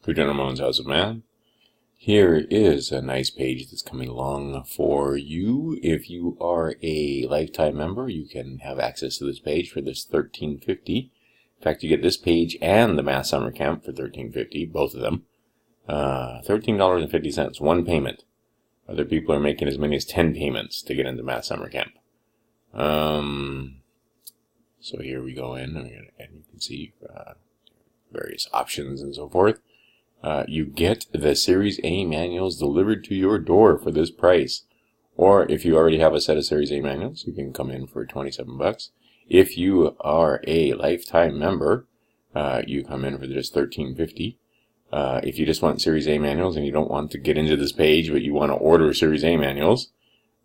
Lieutenant Ramon's House of Math. Here is a nice page that's coming along for you. If you are a lifetime member, you can have access to this page for this $13.50. In fact, you get this page and the Math Summer Camp for $13.50, both of them. $13.50, one payment. Other people are making as many as 10 payments to get into Math Summer Camp. So here we go in, and you can see various options and so forth. You get the Series A manuals delivered to your door for this price. Or if you already have a set of Series A manuals, you can come in for $27. If you are a lifetime member, you come in for just $13.50. If you just want Series A manuals and you don't want to get into this page, but you want to order Series A manuals,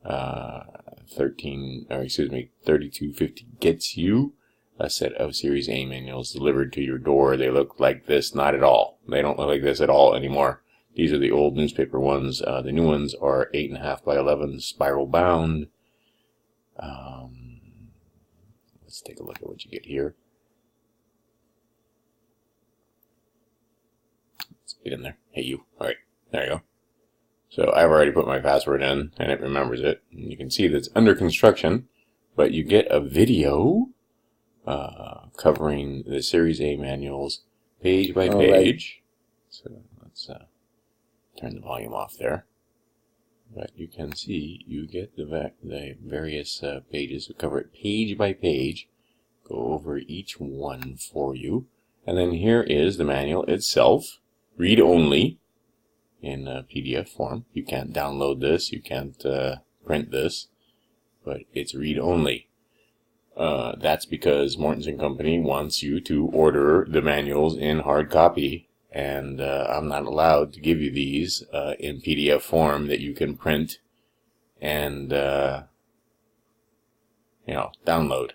$32.50 gets you a set of Series A manuals delivered to your door. They look like this, not at all. They don't look like this at all anymore. These are the old newspaper ones. The new ones are 8.5 by 11, spiral bound. Let's take a look at what you get here. Let's get in there. Hey, you. All right, there you go. So I've already put my password in, and it remembers it. And you can see that it's under construction, but you get a video covering the Series A manuals page by page. So let's turn the volume off there. But you can see you get the various pages. We cover it page by page, go over each one for you. And then here is the manual itself, read only, in PDF form. You can't download this, you can't print this, but it's read only. That's because Morton's & Company wants you to order the manuals in hard copy, and I'm not allowed to give you these in PDF form that you can print and download.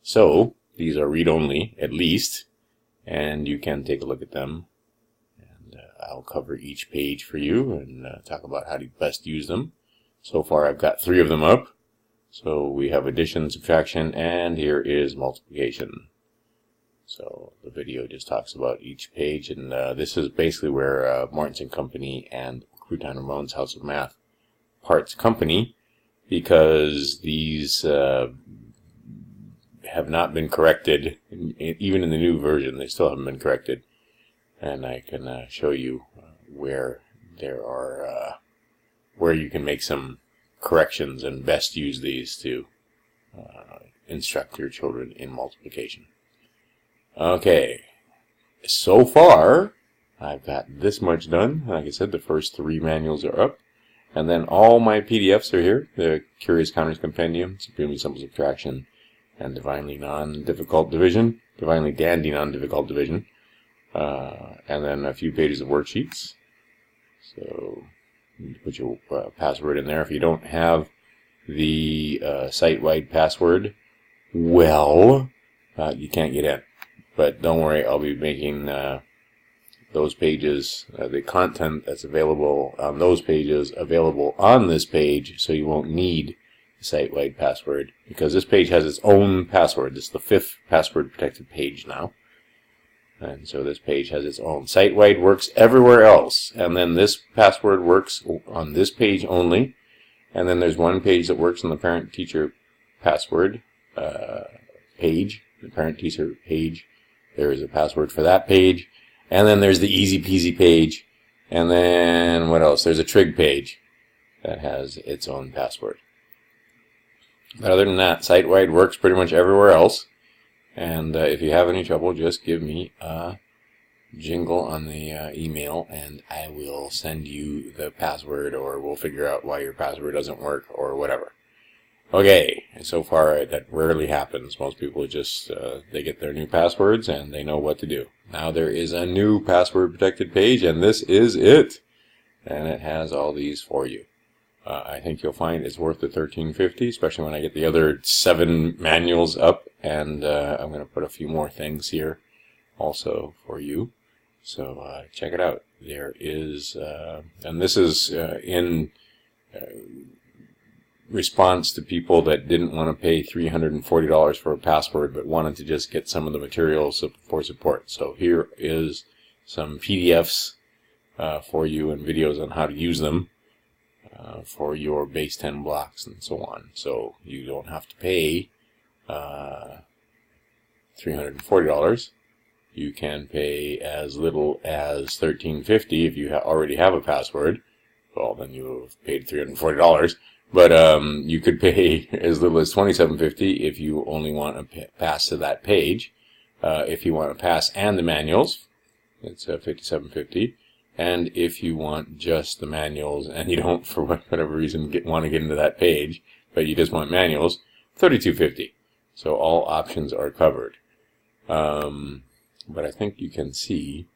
So these are read only, at least, and you can take a look at them. I'll cover each page for you and talk about how to best use them. So far I've got 3 of them up. So we have addition, subtraction, and here is multiplication. So the video just talks about each page, and this is basically where Morton's & Company and Crouton Ramon's House of Math parts company, because these have not been corrected. Even in the new version, they still haven't been corrected. And I can show you where there are where you can make some corrections and best use these to instruct your children in multiplication. Okay, so far I've got this much done. Like I said, the first 3 manuals are up, and then all my PDFs are here. The Curious Counters Compendium, Supremely Simple Subtraction, and Divinely Non-Difficult Division, Divinely Dandy Non-Difficult Division. And then a few pages of worksheets. So you put your password in there. If you don't have the site-wide password, well, you can't get in. But don't worry, I'll be making those pages, the content that's available on those pages, available on this page, so you won't need the site-wide password, because this page has its own password. This is the 5th password-protected page now. And so this page has its own. Site-wide works everywhere else. And then this password works on this page only. And then there's one page that works on the parent-teacher password page. The parent-teacher page, there is a password for that page. And then there's the easy-peasy page. And then what else? There's a trig page that has its own password. But other than that, site-wide works pretty much everywhere else. And if you have any trouble, just give me a jingle on the email, and I will send you the password, or we'll figure out why your password doesn't work, or whatever. Okay, and so far that rarely happens. Most people just, they get their new passwords, and they know what to do. Now there is a new password-protected page, and this is it. And it has all these for you. I think you'll find it's worth the $13.50, especially when I get the other 7 manuals up, and I'm going to put a few more things here also for you. So check it out. There is, and this is in response to people that didn't want to pay $340 for a password, but wanted to just get some of the materials for support. So here is some PDFs for you and videos on how to use them for your base 10 blocks and so on. So you don't have to pay $340. You can pay as little as $13.50 if you already have a password. Well, then you have paid $340. But you could pay as little as $27.50 if you only want to pass to that page. If you want to pass and the manuals, it's $57.50. And if you want just the manuals and you don't, for whatever reason, want to get into that page, but you just want manuals, $32.50. So all options are covered. But I think you can see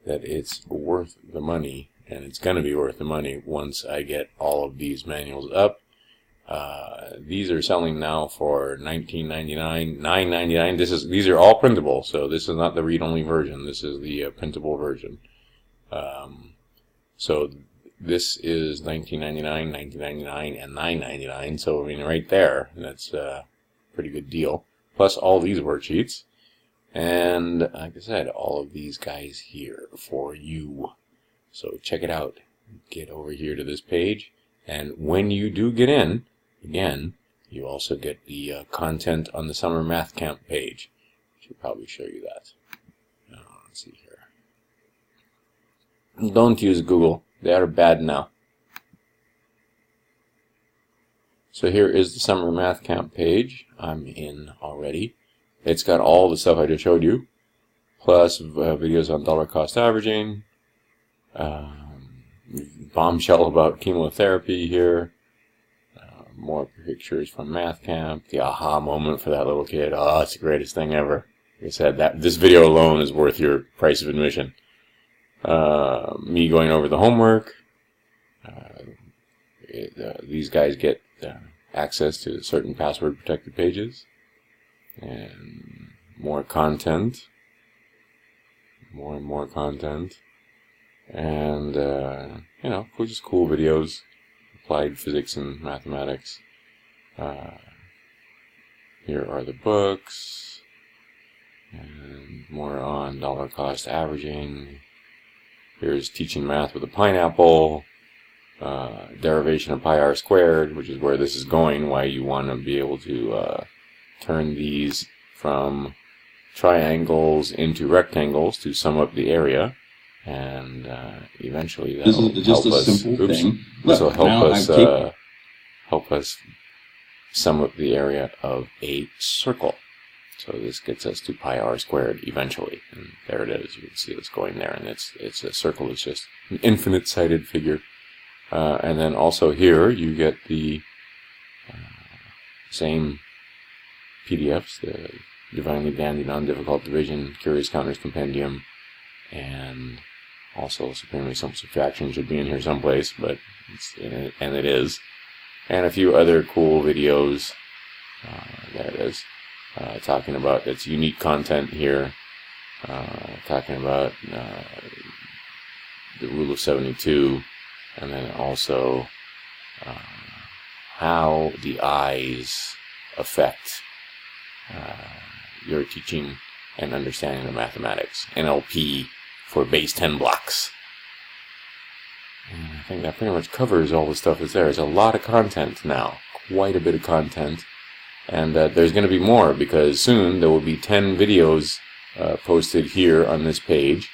that it's worth the money, and it's going to be worth the money once I get all of these manuals up. These are selling now for $19.99, $9.99. These are all printable, so this is not the read-only version. This is the printable version. So this is $19.99, $19.99, and $9.99. So I mean, right there, that's a pretty good deal. Plus all these worksheets, and like I said, all of these guys here for you. So check it out. Get over here to this page, and when you do get in, again, you also get the content on the summer math camp page. I should probably show you that. Let's see here. Don't use Google. They are bad now. So here is the summer math camp page. I'm in already. It's got all the stuff I just showed you, plus videos on dollar cost averaging, bombshell about chemotherapy here, more pictures from math camp, the aha moment for that little kid. Oh, it's the greatest thing ever. Like I said, this video alone is worth your price of admission. Me going over the homework. These guys get access to certain password protected pages, and more content, more and more content, and you know, just cool videos, applied physics and mathematics. Here are the books, and more on dollar cost averaging. Here's teaching math with a pineapple, derivation of pi r squared, which is where this is going, why you want to be able to turn these from triangles into rectangles to sum up the area, and eventually that will help us. This will help us sum up the area of a circle. So this gets us to pi r squared eventually, and there it is. You can see it's going there, and it's a circle. It's just an infinite-sided figure. And then also here you get the same PDFs, the Divinely Dandy Non-Difficult Division, Curious Counters Compendium, and also Supremely Simple Subtraction should be in here someplace, but it's in it, and it is. And a few other cool videos. There it is. Talking about its unique content here. Talking about the Rule of 72, and then also how the eyes affect your teaching and understanding of mathematics. NLP for base 10 blocks. And I think that pretty much covers all the stuff that's there. There's a lot of content now, quite a bit of content, and there's going to be more, because soon there will be 10 videos posted here on this page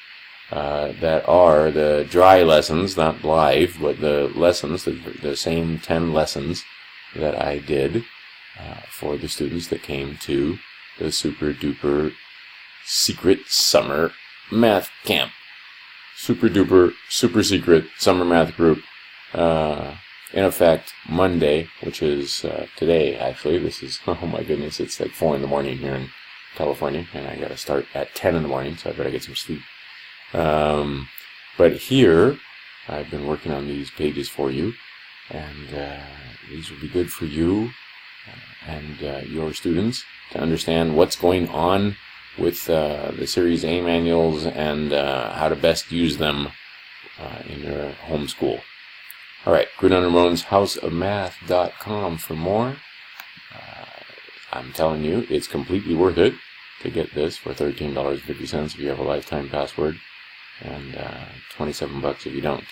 that are the dry lessons, not live, but the lessons, the same 10 lessons that I did for the students that came to the super duper secret summer math camp. Super duper super secret summer math group. In effect, Monday, which is today actually. This is, oh my goodness, it's like 4 in the morning here in California, and I gotta start at 10 in the morning, so I better get some sleep. But here I've been working on these pages for you, and these will be good for you and your students to understand what's going on with the Series A manuals and how to best use them in your home school. Alright, Gridiron Ramon's HouseOfMath.com for more. I'm telling you, it's completely worth it to get this for $13.50 if you have a lifetime password. and 27 bucks if you don't.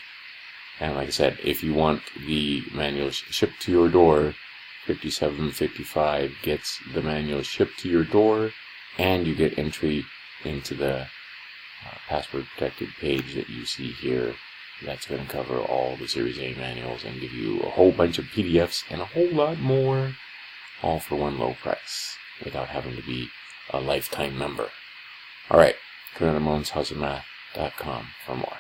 And like I said, if you want the manual shipped to your door, $57.55 gets the manual shipped to your door, and you get entry into the password protected page that you see here. That's going to cover all the Series A manuals and give you a whole bunch of PDFs and a whole lot more, all for one low price, without having to be a lifetime member. Alright, go to MoansHouseOfMath.com for more.